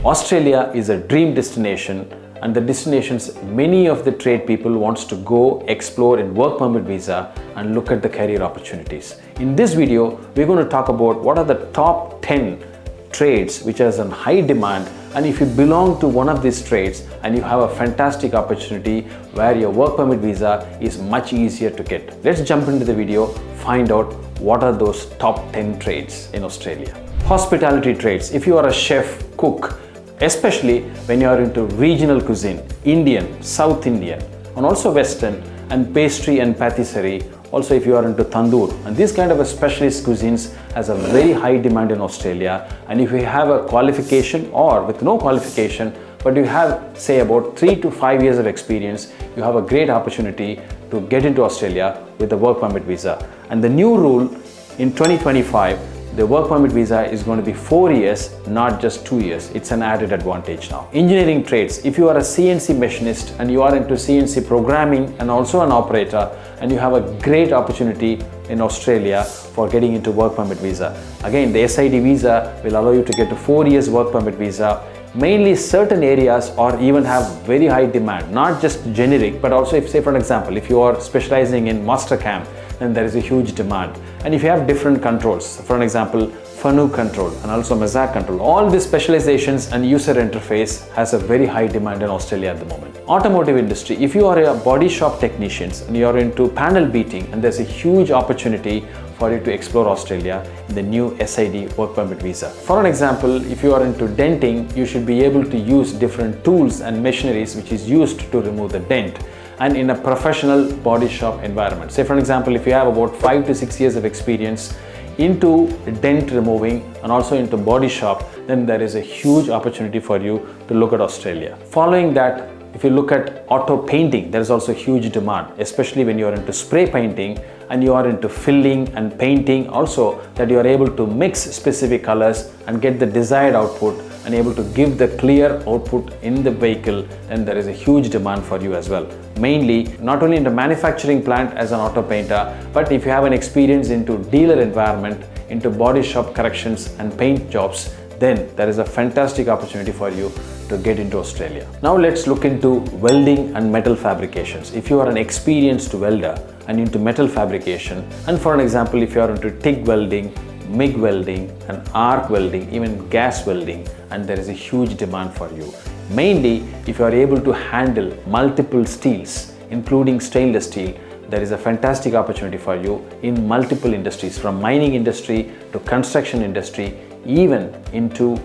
Australia is a dream destination, and the destinations many of the trade people wants to go explore in work permit visa and look at the career opportunities. In this video, we're going to talk about what are the top 10 trades which are in high demand, and if you belong to one of these trades and you have a fantastic opportunity where your work permit visa is much easier to get. Let's jump into the video, find out what are those top 10 trades in Australia. Hospitality trades. If you are a chef, cook, especially when you are into regional cuisine, Indian, South Indian, and also Western, and pastry and patisserie, also if you are into tandoor, and these kind of a specialist cuisines has a very high demand in Australia. And if you have a qualification or with no qualification, but you have say about 3 to 5 years of experience, you have a great opportunity to get into Australia with the work permit visa. And the new rule in 2025, the work permit visa is going to be 4 years, not just 2 years. It's an added advantage now. Engineering trades. If you are a CNC machinist and you are into CNC programming and also an operator, and you have a great opportunity in Australia for getting into work permit visa. Again, the SID visa will allow you to get to 4 years work permit visa. Mainly certain areas or even have very high demand, not just generic, but also if say for example, if you are specializing in Mastercam, then there is a huge demand. And if you have different controls, for an example, Fanuc control and also Mazak control, all these specializations and user interface has a very high demand in Australia at the moment. Automotive industry, if you are a body shop technicians and you are into panel beating, and there's a huge opportunity for you to explore Australia in the new SID work permit visa. For an example, if you are into denting, you should be able to use different tools and machineries which is used to remove the dent, and in a professional body shop environment. Say for example, if you have about 5 to 6 years of experience into dent removing and also into body shop, then there is a huge opportunity for you to look at Australia. Following that, if you look at auto painting, there is also huge demand, especially when you are into spray painting and you are into filling and painting, also that you are able to mix specific colors and get the desired output and able to give the clear output in the vehicle, then there is a huge demand for you as well. Mainly, not only in the manufacturing plant as an auto painter, but if you have an experience into dealer environment, into body shop corrections and paint jobs, then there is a fantastic opportunity for you to get into Australia. Now let's look into welding and metal fabrications. If you are an experienced welder and into metal fabrication, and for an example, if you are into TIG welding, MIG welding and arc welding, even gas welding, and there is a huge demand for you. Mainly, if you are able to handle multiple steels, including stainless steel, there is a fantastic opportunity for you in multiple industries, from mining industry to construction industry, even into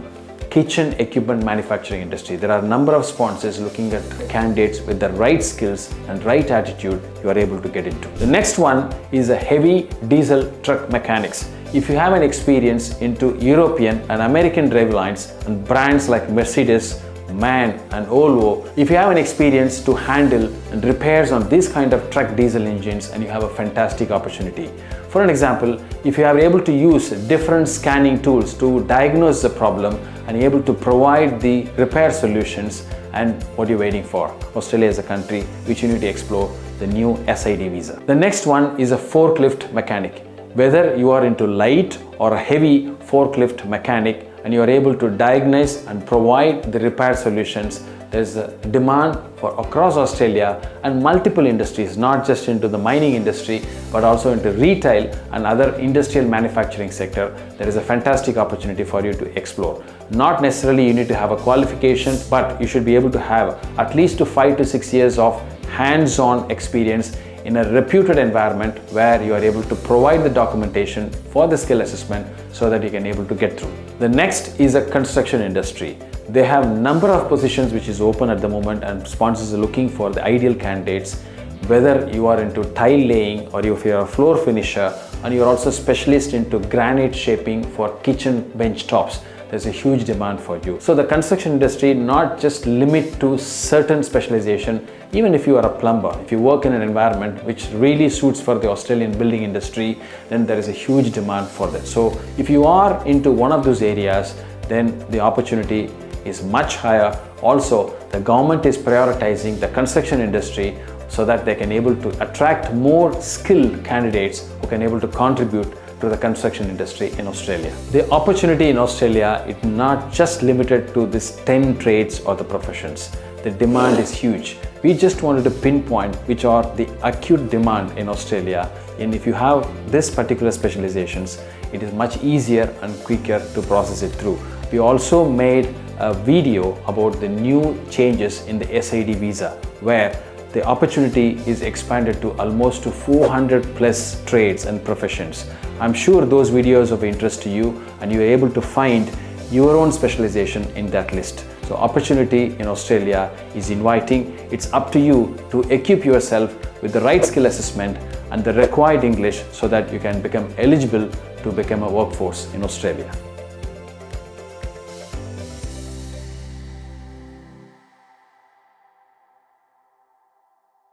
kitchen equipment manufacturing industry. There are a number of sponsors looking at candidates with the right skills and right attitude you are able to get into. The next one is a heavy diesel truck mechanics. If you have an experience into European and American drivelines and brands like Mercedes, MAN and Volvo, if you have an experience to handle and repairs on this kind of truck diesel engines, and you have a fantastic opportunity. For an example, if you are able to use different scanning tools to diagnose the problem and able to provide the repair solutions, and what you're waiting for? Australia is a country which you need to explore the new SID visa. The next one is a forklift mechanic. Whether you are into light or a heavy forklift mechanic and you are able to diagnose and provide the repair solutions, there is a demand for across Australia and multiple industries, not just into the mining industry, but also into retail and other industrial manufacturing sector. There is a fantastic opportunity for you to explore. Not necessarily you need to have a qualification, but you should be able to have at least 5 to 6 years of hands-on experience in a reputed environment where you are able to provide the documentation for the skill assessment so that you can able to get through. The next is a construction industry. They have number of positions which is open at the moment, and sponsors are looking for the ideal candidates. Whether you are into tile laying or if you are a floor finisher and you are also specialist into granite shaping for kitchen bench tops, there's a huge demand for you. So the construction industry not just limit to certain specialization. Even if you are a plumber, if you work in an environment which really suits for the Australian building industry, then there is a huge demand for that. So if you are into one of those areas, then the opportunity is much higher. Also, the government is prioritizing the construction industry so that they can able to attract more skilled candidates who can able to contribute to the construction industry in Australia. The opportunity in Australia is not just limited to these 10 trades or the professions. The demand is huge. We just wanted to pinpoint which are the acute demand in Australia, and if you have this particular specializations, it is much easier and quicker to process it through. We also made a video about the new changes in the SID visa, where the opportunity is expanded to almost to 400 plus trades and professions. I'm sure those videos are of interest to you and you're able to find your own specialization in that list. So opportunity in Australia is inviting. It's up to you to equip yourself with the right skill assessment and the required English so that you can become eligible to become a workforce in Australia.